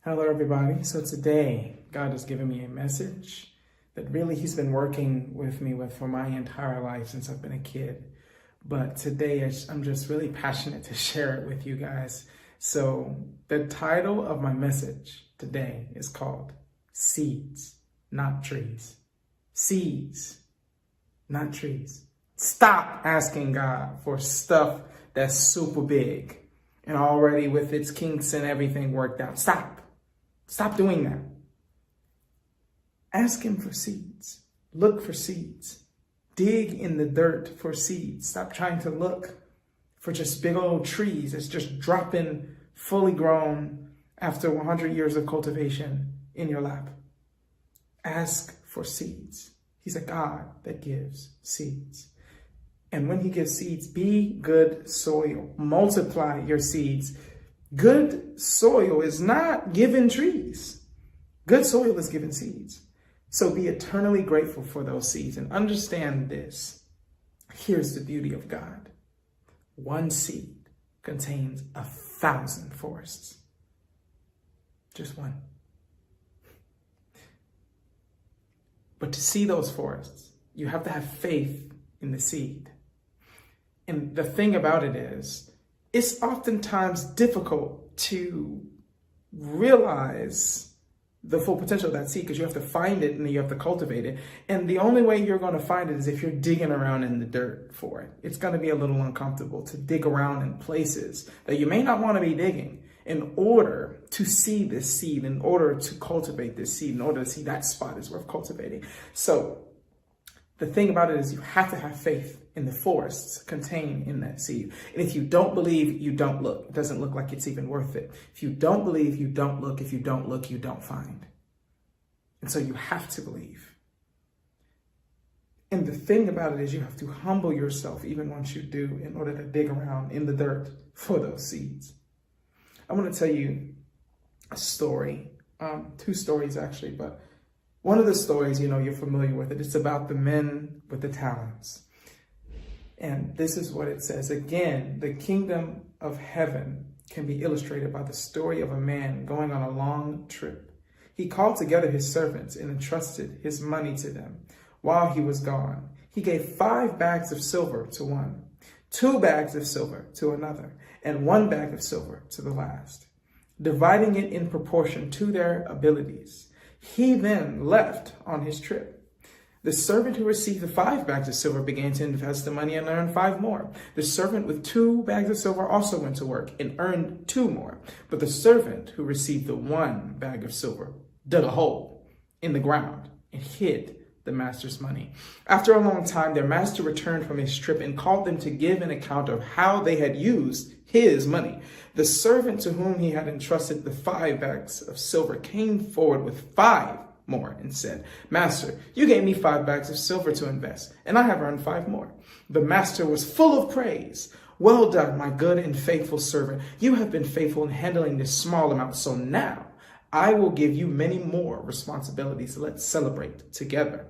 Hello, everybody. So today, God has given me a message that really He's been working with me for my entire life since I've been a kid. But today, I'm just really passionate to share it with you guys. So the title of my message today is called Seeds, Not Trees. Seeds, not trees. Stop asking God for stuff that's super big and already with its kinks and everything worked out. Stop doing that. Ask Him for seeds. Look for seeds. Dig in the dirt for seeds. Stop trying to look for just big old trees that's just dropping fully grown after 100 years of cultivation in your lap. Ask for seeds. He's a God that gives seeds. And when He gives seeds, be good soil. Multiply your seeds. Good soil is not given trees. Good soil is given seeds. So be eternally grateful for those seeds and understand this. Here's the beauty of God. One seed contains 1,000 forests. Just one. But to see those forests, you have to have faith in the seed. And the thing about it is, it's oftentimes difficult to realize the full potential of that seed because you have to find it and you have to cultivate it. And the only way you're going to find it is if you're digging around in the dirt for it. It's going to be a little uncomfortable to dig around in places that you may not want to be digging in order to see this seed, in order to cultivate this seed, in order to see that spot is worth cultivating. So the thing about it is you have to have faith in the forests contained in that seed. And if you don't believe, you don't look. It doesn't look like it's even worth it. If you don't believe, you don't look. If you don't look, you don't find. And so you have to believe. And the thing about it is you have to humble yourself even once you do in order to dig around in the dirt for those seeds. I want to tell you a story, two stories actually, but one of the stories, you're familiar with it. It's about the men with the talents. And this is what it says. Again, the kingdom of heaven can be illustrated by the story of a man going on a long trip. He called together his servants and entrusted his money to them. While he was gone, he gave 5 bags of silver to one, 2 bags of silver to another, and 1 bag of silver to the last, dividing it in proportion to their abilities. He then left on his trip. The servant who received the 5 bags of silver began to invest the money and earned 5 more. The servant with 2 bags of silver also went to work and earned 2 more. But the servant who received the 1 bag of silver dug a hole in the ground and hid the master's money. After a long time, their master returned from his trip and called them to give an account of how they had used his money. The servant to whom he had entrusted the 5 bags of silver came forward with 5 more and said, "Master, you gave me 5 bags of silver to invest, and I have earned 5 more." The master was full of praise. "Well done, my good and faithful servant. You have been faithful in handling this small amount, so now I will give you many more responsibilities. Let's celebrate together."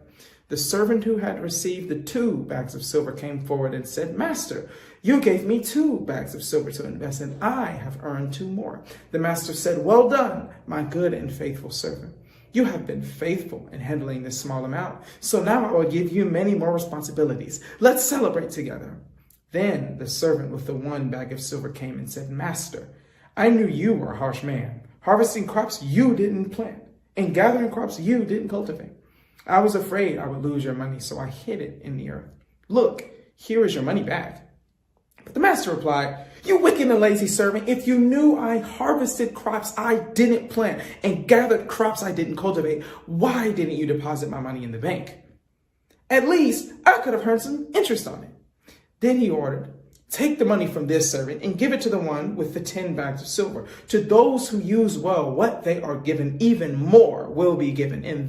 The servant who had received the 2 bags of silver came forward and said, "Master, you gave me 2 bags of silver to invest, and I have earned 2 more." The master said, "Well done, my good and faithful servant. You have been faithful in handling this small amount, so now I will give you many more responsibilities. Let's celebrate together." Then the servant with the 1 bag of silver came and said, "Master, I knew you were a harsh man, harvesting crops you didn't plant and gathering crops you didn't cultivate. I was afraid I would lose your money, so I hid it in the earth. Look, here is your money back." But the master replied, "You wicked and lazy servant, if you knew I harvested crops I didn't plant and gathered crops I didn't cultivate, why didn't you deposit my money in the bank? At least I could have earned some interest on it." Then he ordered, "Take the money from this servant and give it to the one with the 10 bags of silver. To those who use well what they are given, even more will be given, and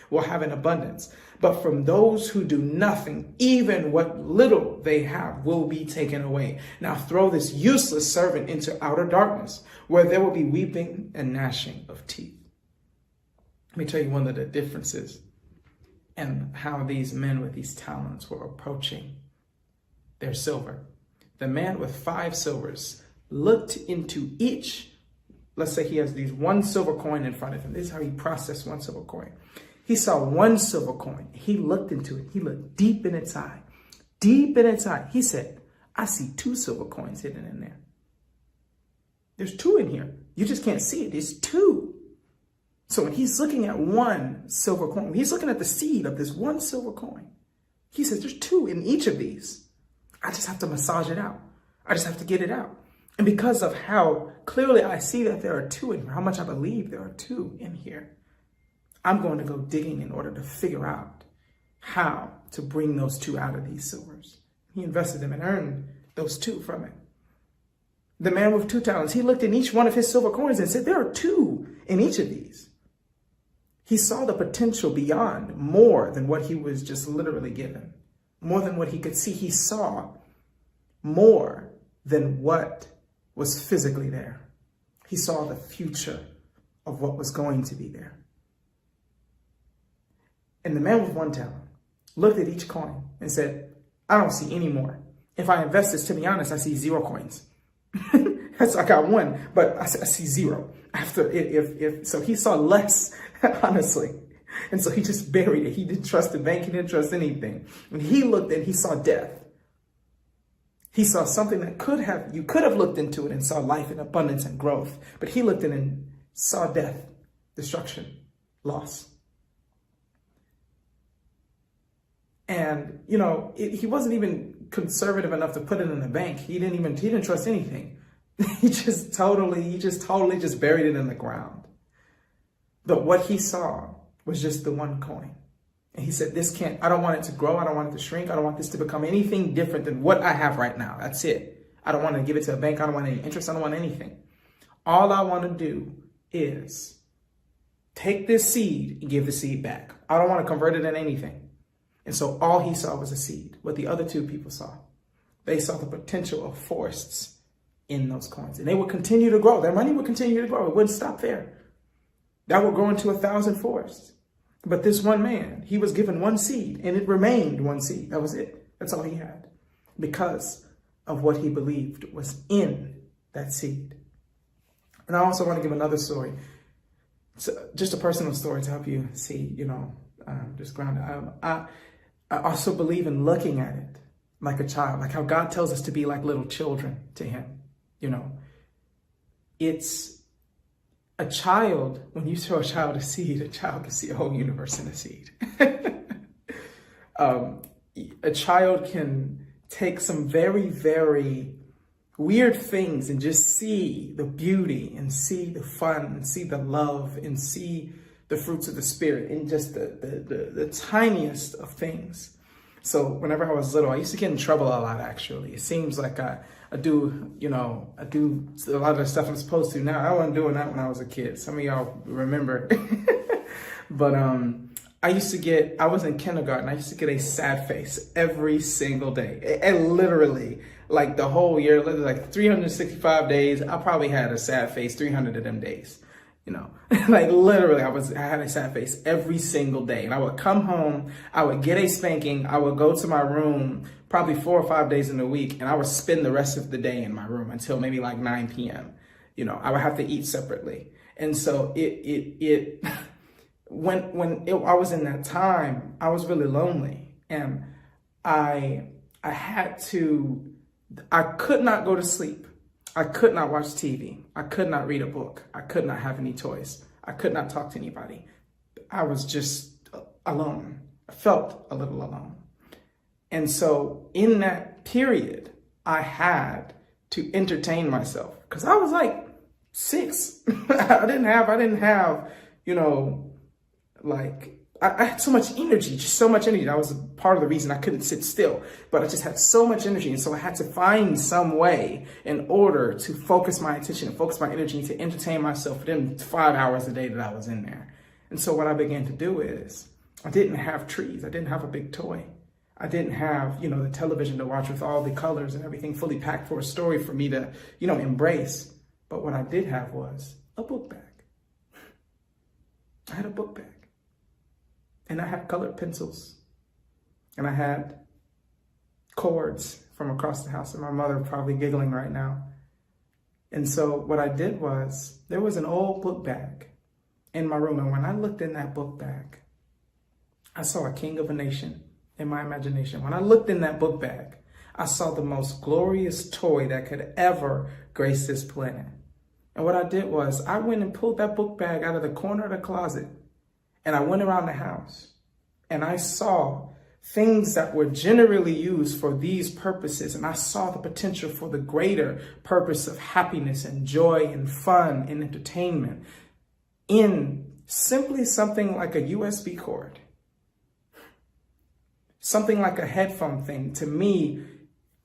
will have an abundance. But from those who do nothing, even what little they have will be taken away. Now throw this useless servant into outer darkness, where there will be weeping and gnashing of teeth." Let me tell you one of the differences and how these men with these talents were approaching their silver. The man with 5 silvers looked into each let's say he has these one silver coin in front of him. This is how he processed one silver coin. He saw one silver coin. He looked into it. He looked deep in its eye. Deep in its eye. He said, I see two silver coins hidden in there. There's two in here. You just can't see it. There's two. So when he's looking at one silver coin, he's looking at the seed of this one silver coin. He says, there's two in each of these. I just have to massage it out. I just have to get it out. And because of how clearly I see that there are two in here, how much I believe there are two in here, I'm going to go digging in order to figure out how to bring those two out of these silvers. He invested them and earned those two from it. The man with 2 talents, he looked in each one of his silver coins and said, there are two in each of these. He saw the potential beyond more than what he was just literally given, more than what he could see. He saw more than what was physically there. He saw the future of what was going to be there. And the man with 1 talent looked at each coin and said, I don't see any more. If I invest this, to be honest, I see 0 coins. So I got 1, but I see 0 after if so he saw less, honestly. And so he just buried it. He didn't trust the bank. He didn't trust anything. When he looked in, he saw death. He saw something that you could have looked into it and saw life and abundance and growth. But he looked in and saw death, destruction, loss. And, he wasn't even conservative enough to put it in the bank. He didn't trust anything. He just totally buried it in the ground. But what he saw was just the 1 coin. And he said, I don't want it to grow. I don't want it to shrink. I don't want this to become anything different than what I have right now. That's it. I don't want to give it to a bank. I don't want any interest. I don't want anything. All I want to do is take this seed and give the seed back. I don't want to convert it into anything. And so all he saw was a seed. What the other 2 people saw, they saw the potential of forests in those coins. And they would continue to grow. Their money would continue to grow. It wouldn't stop there. That would grow into 1,000 forests. But this one man, he was given 1 seed, and it remained 1 seed. That was it. That's all he had, because of what he believed was in that seed. And I also want to give another story. So just a personal story to help you see, just grounded. I also believe in looking at it like a child, like how God tells us to be like little children to him. It's a child. When you throw a child a seed, a child can see a whole universe in a seed. A child can take some very, very weird things and just see the beauty and see the fun and see the love and see the fruits of the spirit in just the tiniest of things. So whenever I was little, I used to get in trouble a lot, actually. It seems like I do a lot of the stuff I'm supposed to now. I wasn't doing that when I was a kid. Some of y'all remember. But I was in kindergarten. I used to get a sad face every single day. And literally, like the whole year, like 365 days, I probably had a sad face 300 of them days. Like literally I had a sad face every single day. And I would come home, I would get a spanking, I would go to my room probably 4 or 5 days in a week, and I would spend the rest of the day in my room until maybe like 9 p.m. I would have to eat separately. And so when I was in that time, I was really lonely, and I could not go to sleep. I could not watch TV. I could not read a book. I could not have any toys. I could not talk to anybody. I was just alone. I felt a little alone. And so in that period, I had to entertain myself because I was like 6. I didn't have, I had so much energy, just so much energy. That was part of the reason I couldn't sit still, but I just had so much energy. And so I had to find some way in order to focus my attention and focus my energy to entertain myself within 5 hours a day that I was in there. And so what I began to do is I didn't have trees. I didn't have a big toy. I didn't have, the television to watch with all the colors and everything fully packed for a story for me to, embrace. But what I did have was a book bag. I had a book bag. And I had colored pencils. And I had cords from across the house. And my mother probably giggling right now. And so what I did was, there was an old book bag in my room. And when I looked in that book bag, I saw a king of a nation in my imagination. When I looked in that book bag, I saw the most glorious toy that could ever grace this planet. And what I did was, I went and pulled that book bag out of the corner of the closet, and I went around the house, and I saw things that were generally used for these purposes. And I saw the potential for the greater purpose of happiness and joy and fun and entertainment in simply something like a USB cord, something like a headphone thing. To me,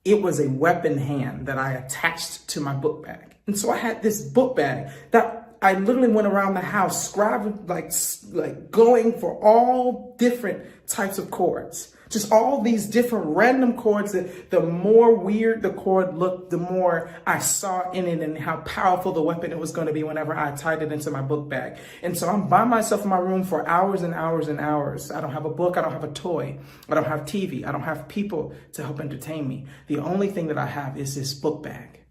it was a weapon hand that I attached to my book bag. And so I had this book bag that I literally went around the house scribing, like going for all different types of chords. Just all these different random chords that the more weird the chord looked, the more I saw in it and how powerful the weapon it was going to be whenever I tied it into my book bag. And so I'm by myself in my room for hours and hours and hours. I don't have a book. I don't have a toy. I don't have TV. I don't have people to help entertain me. The only thing that I have is this book bag.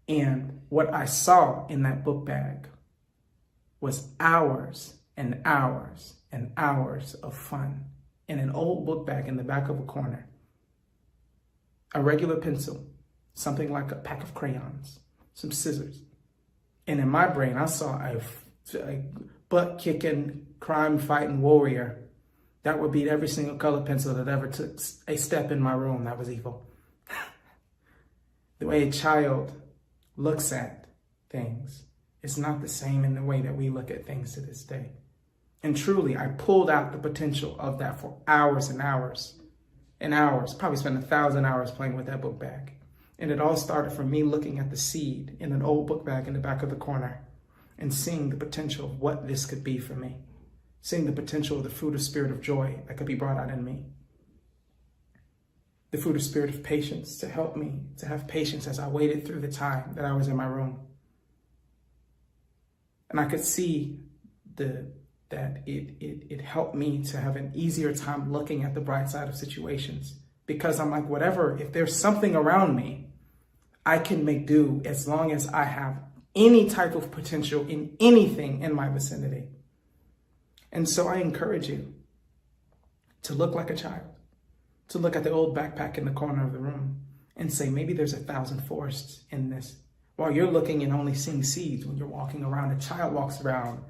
And what I saw in that book bag was hours and hours and hours of fun. In an old book bag in the back of a corner, a regular pencil, something like a pack of crayons, some scissors. And in my brain, I saw a butt-kicking, crime-fighting warrior that would beat every single color pencil that ever took a step in my room that was evil. The way a child looks at things is not the same in the way that we look at things to this day. And truly, I pulled out the potential of that for hours and hours and hours. Probably spent 1,000 hours playing with that book bag. And it all started from me looking at the seed in an old book bag in the back of the corner and seeing the potential of what this could be for me. Seeing the potential of the fruit of spirit of joy that could be brought out in me. The fruit of spirit of patience to help me to have patience as I waited through the time that I was in my room. And I could see that it helped me to have an easier time looking at the bright side of situations. Because I'm like, whatever, if there's something around me, I can make do as long as I have any type of potential in anything in my vicinity. And so I encourage you to look like a child, to look at the old backpack in the corner of the room and say, maybe there's 1,000 forests in this. While you're looking and only seeing seeds when you're walking around, a child walks around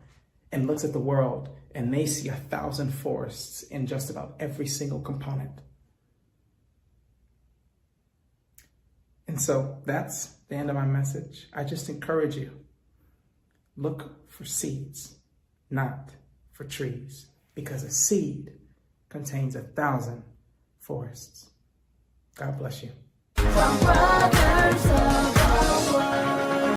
and looks at the world, and they see 1,000 forests in just about every single component. And so that's the end of my message. I just encourage you, look for seeds, not for trees, because a seed contains 1,000 forests. God bless you.